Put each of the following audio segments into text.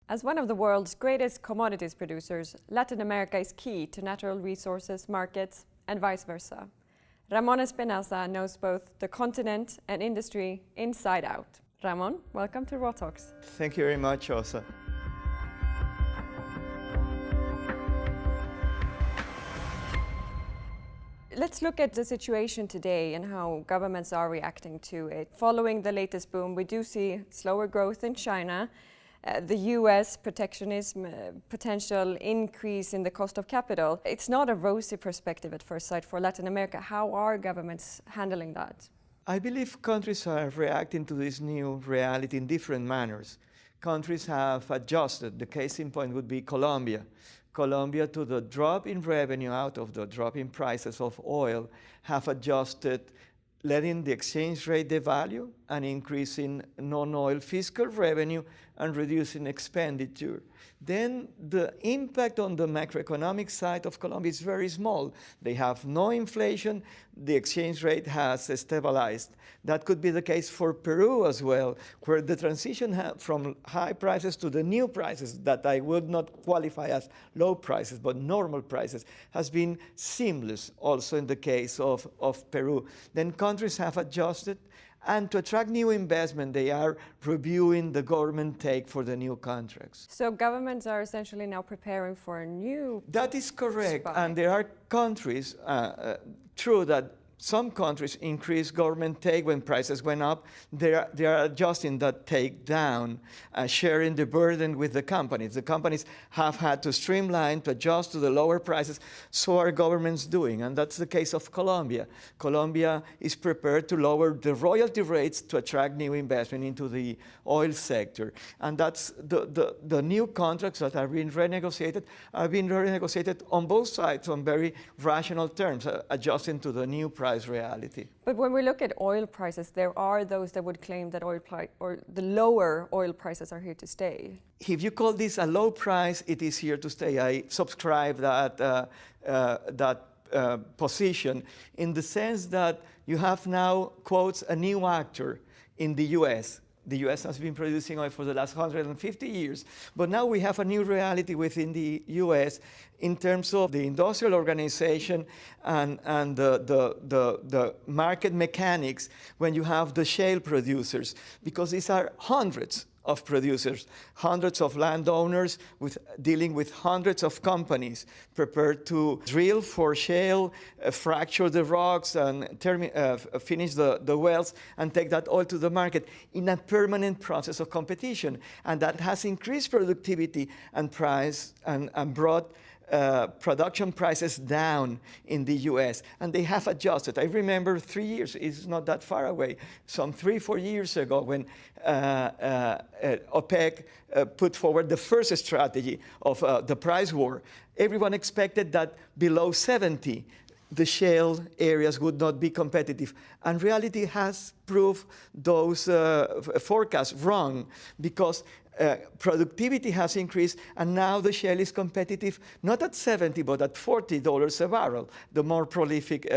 As one of the world's greatest commodities producers, Latin America is key to natural resources markets and vice versa. Ramon Espinasa knows both the continent and industry inside out. Ramon, welcome to Raw Talks. Thank you very much, Osa. Let's look at the situation today and how governments are reacting to it. Following the latest boom, we do see slower growth in China, the US protectionism, potential increase in the cost of capital. It's not a rosy perspective at first sight for Latin America. How are governments handling that? I believe countries are reacting to this new reality in different manners. Countries have adjusted. The case in point would be Colombia. Colombia, to the drop in revenue out of the drop in prices of oil, have adjusted, letting the exchange rate devalue and increasing non-oil fiscal revenue and reducing expenditure. Then the impact on the macroeconomic side of Colombia is very small. They have no inflation, the exchange rate has stabilized. That could be the case for Peru as well, where the transition from high prices to the new prices that I would not qualify as low prices, but normal prices, has been seamless also in the case of Peru. Then countries have adjusted, and to attract new investment, they are reviewing the government take for the new contracts. So governments are essentially now preparing for a new That is correct, spike. and there are countries, true that some countries increased government take when prices went up. They are adjusting that take down, sharing the burden with the companies. The companies have had to streamline, to adjust to the lower prices, so are governments doing, and that's the case of Colombia. Colombia is prepared to lower the royalty rates to attract new investment into the oil sector, and that's the new contracts that are being renegotiated on both sides on very rational terms, adjusting to the new price reality. But when we look at oil prices, there are those that would claim that the lower oil prices are here to stay. If you call this a low price, it is here to stay. I subscribe that position in the sense that you have now, quotes, a new actor in the US. The US has been producing oil for the last 150 years, but now we have a new reality within the US in terms of the industrial organization and the market mechanics when you have the shale producers, because these are hundreds of producers, hundreds of landowners dealing with hundreds of companies prepared to drill for shale, fracture the rocks, and finish the wells and take that oil to the market in a permanent process of competition. And that has increased productivity and price and brought production prices down in the US, and they have adjusted. I remember 3 years, it's not that far away, some 3-4 years ago when OPEC put forward the first strategy of the price war. Everyone expected that below 70, the shale areas would not be competitive. And reality has proved those forecasts wrong, because productivity has increased, and now the shale is competitive not at 70 but at $40 a barrel, the more prolific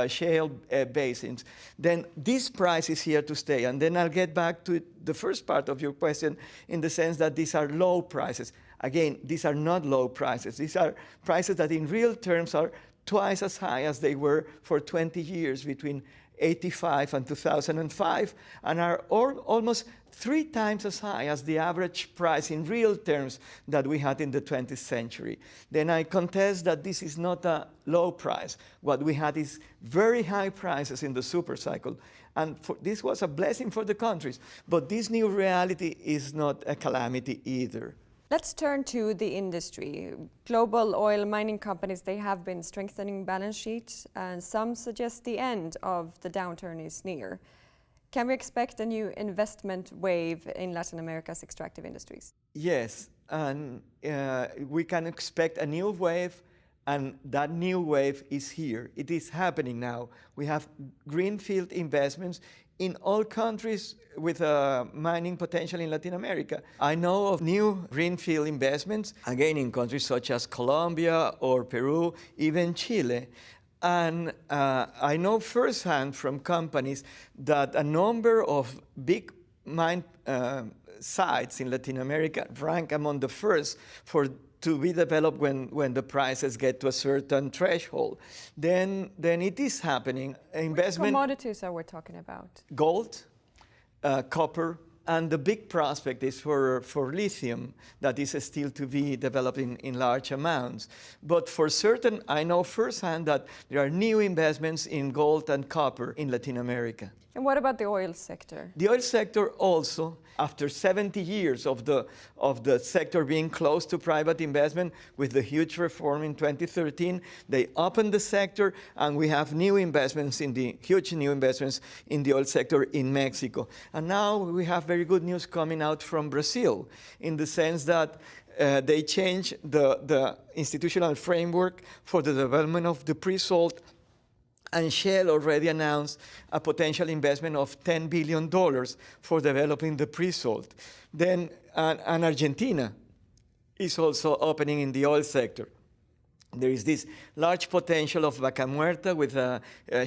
shale basins. Then this price is here to stay. And then I'll get back to the first part of your question in the sense that these are low prices. Again, these are not low prices. These are prices that in real terms are twice as high as they were for 20 years between 1985 and 2005, and are almost 3 times as high as the average price in real terms that we had in the 20th century. Then I contest that this is not a low price. What we had is very high prices in the super cycle, and this was a blessing for the countries. But this new reality is not a calamity either. Let's turn to the industry. Global oil mining companies, they have been strengthening balance sheets, and some suggest the end of the downturn is near. Can we expect a new investment wave in Latin America's extractive industries? Yes, and we can expect a new wave, and that new wave is here. It is happening now. We have greenfield investments in all countries with mining potential in Latin America. I know of new greenfield investments, again, in countries such as Colombia or Peru, even Chile. And I know firsthand from companies that a number of big mine sites in Latin America rank among the first to be developed when the prices get to a certain threshold. Then it is happening. Investment. Which commodities are we talking about? Gold, copper, and the big prospect is for lithium that is still to be developed in large amounts. But for certain, I know firsthand that there are new investments in gold and copper in Latin America. And what about the oil sector? The oil sector also, after 70 years of the sector being close to private investment with the huge reform in 2013, they opened the sector and we have huge new investments in the oil sector in Mexico. And now we have very good news coming out from Brazil in the sense that they changed the institutional framework for the development of the pre-salt. And Shell already announced a potential investment of $10 billion for developing the pre-salt. Then, and Argentina is also opening in the oil sector. There is this large potential of Vaca Muerta with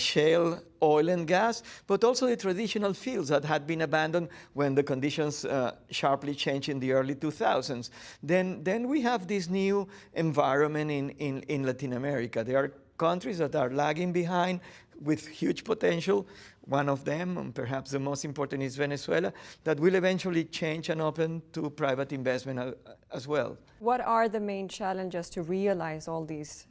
shale oil and gas, but also the traditional fields that had been abandoned when the conditions sharply changed in the early 2000s. Then we have this new environment in Latin America. There are countries that are lagging behind with huge potential. One of them, and perhaps the most important, is Venezuela, that will eventually change and open to private investment as well. What are the main challenges to realize all these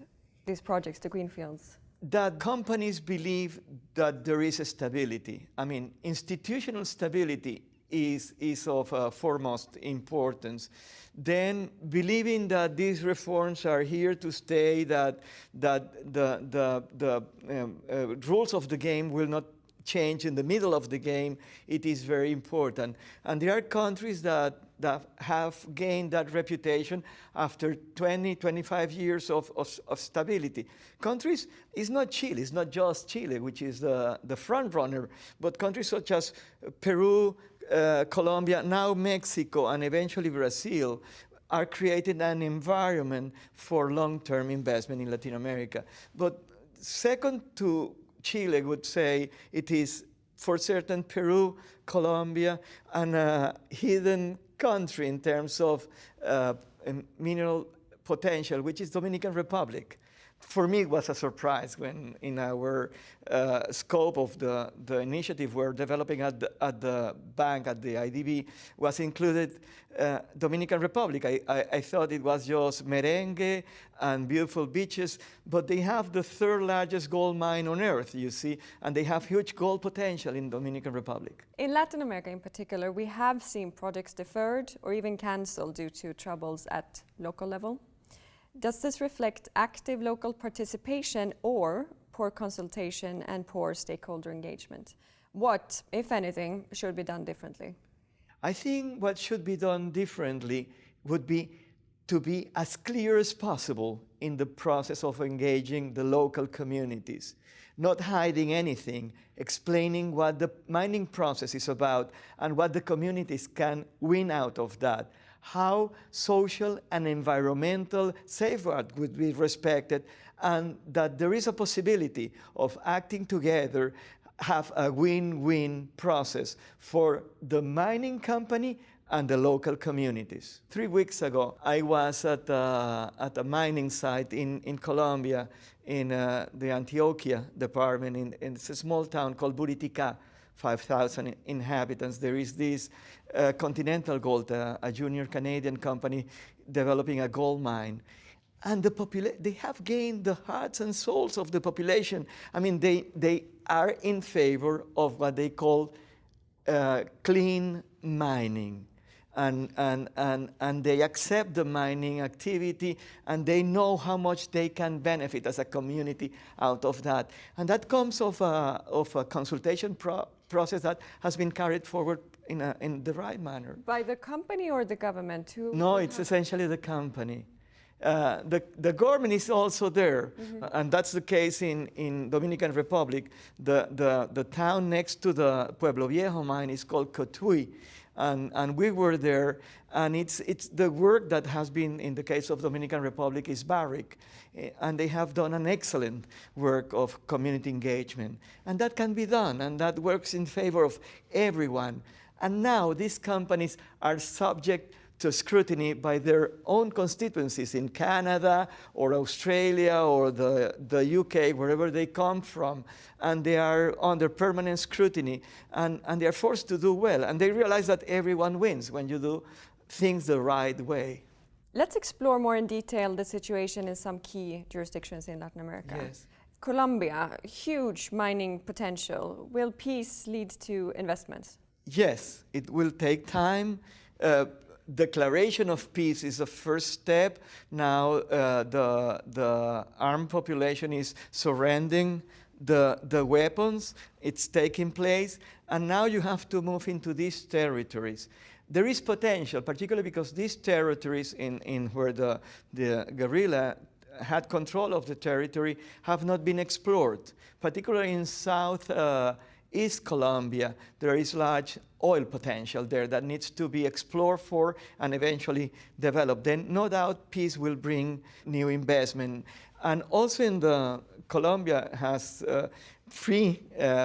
projects, the greenfields? That companies believe that there is a stability. I mean, institutional stability is of foremost importance. Then believing that these reforms are here to stay, that the rules of the game will not change in the middle of the game, it is very important. And there are countries that have gained that reputation after 20, 25 years of stability. Countries, it's not Chile, it's not just Chile, which is the front runner, but countries such as Peru, Colombia, now Mexico, and eventually Brazil are creating an environment for long-term investment in Latin America. But second to Chile, would say it is for certain Peru, Colombia, and a hidden country in terms of mineral potential, which is Dominican Republic. For me, it was a surprise when in our scope of the initiative we're developing at the bank, at the IDB, was included Dominican Republic. I thought it was just merengue and beautiful beaches, but they have the third largest gold mine on earth, you see, and they have huge gold potential in Dominican Republic. In Latin America in particular, we have seen projects deferred or even cancelled due to troubles at local level. Does this reflect active local participation or poor consultation and poor stakeholder engagement? What, if anything, should be done differently? I think what should be done differently would be to be as clear as possible in the process of engaging the local communities, not hiding anything, explaining what the mining process is about and what the communities can win out of that, how social and environmental safeguards would be respected, and that there is a possibility of acting together, have a win-win process for the mining company and the local communities. 3 weeks ago, I was at a mining site in Colombia, in the Antioquia department. It's a small town called Buritica, 5,000 inhabitants. There is this Continental Gold, a junior Canadian company developing a gold mine. And they have gained the hearts and souls of the population. I mean, they are in favor of what they call clean mining. And they accept the mining activity, and they know how much they can benefit as a community out of that. And that comes of a consultation process that has been carried forward in the right manner. By the company or the government? No, it's essentially the company. The government is also there, and that's the case in Dominican Republic. The town next to the Pueblo Viejo mine is called Cotuí, and we were there, and it's the work that has been, in the case of Dominican Republic, is Barrick, and they have done an excellent work of community engagement, and that can be done, and that works in favor of everyone. And now these companies are subject to scrutiny by their own constituencies in Canada or Australia or the UK, wherever they come from. And they are under permanent scrutiny, and they are forced to do well. And they realize that everyone wins when you do things the right way. Let's explore more in detail the situation in some key jurisdictions in Latin America. Yes. Colombia, huge mining potential. Will peace lead to investments? Yes, it will take time. Declaration of peace is the first step. Now the armed population is surrendering the weapons. It's taking place. And now you have to move into these territories. There is potential, particularly because these territories in where the guerrilla had control of the territory have not been explored. Particularly in East Colombia, there is large oil potential there that needs to be explored for and eventually developed. Then no doubt peace will bring new investment. And also Colombia has three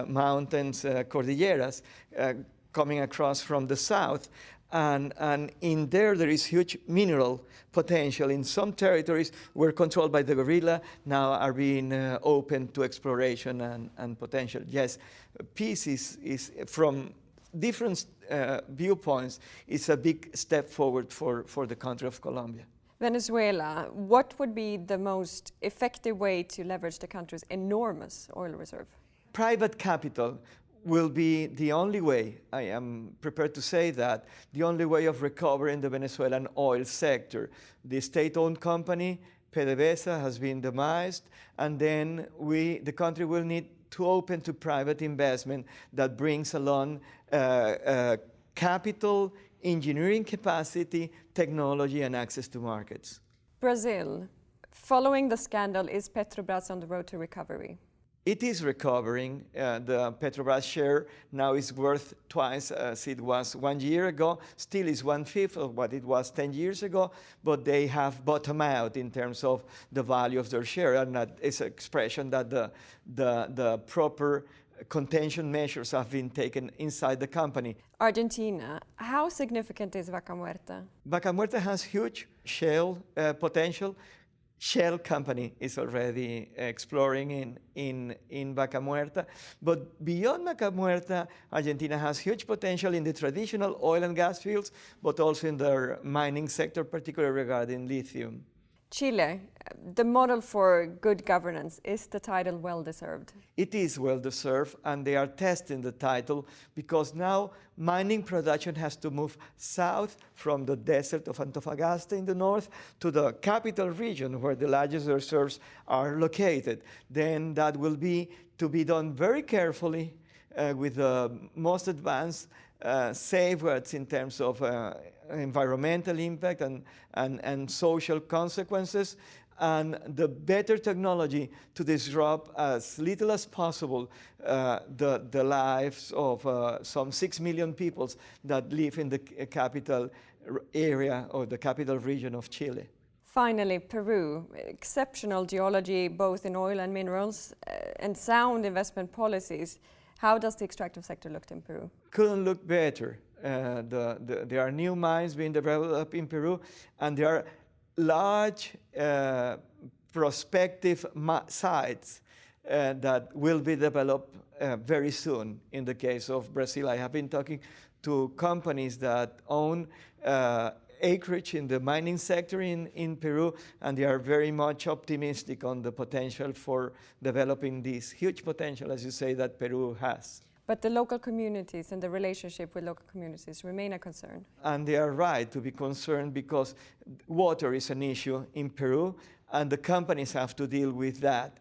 mountains, cordilleras, coming across from the south. And in there is huge mineral potential. In some territories were controlled by the guerrilla, now are being open to exploration and potential. Yes, peace is from different viewpoints, is a big step forward for the country of Colombia. Venezuela, what would be the most effective way to leverage the country's enormous oil reserve? Private capital will be the only way, I am prepared to say that, the only way of recovering the Venezuelan oil sector. The state-owned company, PDVSA, has been demised, and then the country will need to open to private investment that brings along capital, engineering capacity, technology, and access to markets. Brazil. Following the scandal, is Petrobras on the road to recovery? It is recovering. The Petrobras share now is worth twice as it was 1 year ago. Still is 1/5 of what it was 10 years ago, but they have bottomed out in terms of the value of their share, and that is an expression that the proper contention measures have been taken inside the company. Argentina, how significant is Vaca Muerta? Vaca Muerta has huge shale potential. Shell company is already exploring in Vaca Muerta. But beyond Vaca Muerta, Argentina has huge potential in the traditional oil and gas fields, but also in their mining sector, particularly regarding lithium. Chile, the model for good governance, is the title well-deserved? It is well-deserved, and they are testing the title because now mining production has to move south from the desert of Antofagasta in the north to the capital region where the largest reserves are located. Then that will be to be done very carefully with the most advanced safeguards in terms of environmental impact and social consequences, and the better technology to disrupt as little as possible the lives of some 6 million people that live in the capital area or the capital region of Chile. Finally, Peru, exceptional geology both in oil and minerals and sound investment policies. How does the extractive sector look in Peru? Couldn't look better. There are new mines being developed in Peru, and there are large prospective sites that will be developed very soon. In the case of Brazil, I have been talking to companies that own acreage in the mining sector in Peru, and they are very much optimistic on the potential for developing this huge potential, as you say, that Peru has. But the local communities and the relationship with local communities remain a concern. And they are right to be concerned because water is an issue in Peru, and the companies have to deal with that.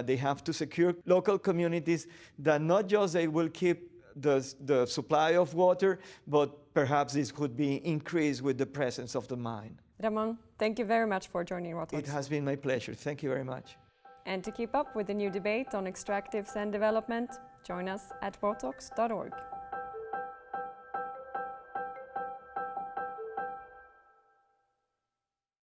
They have to secure local communities that not just they will keep the supply of water, but perhaps this could be increased with the presence of the mine. Ramon, thank you very much for joining Raw Talks. It has been my pleasure. Thank you very much. And to keep up with the new debate on extractives and development, join us at rawtalks.org.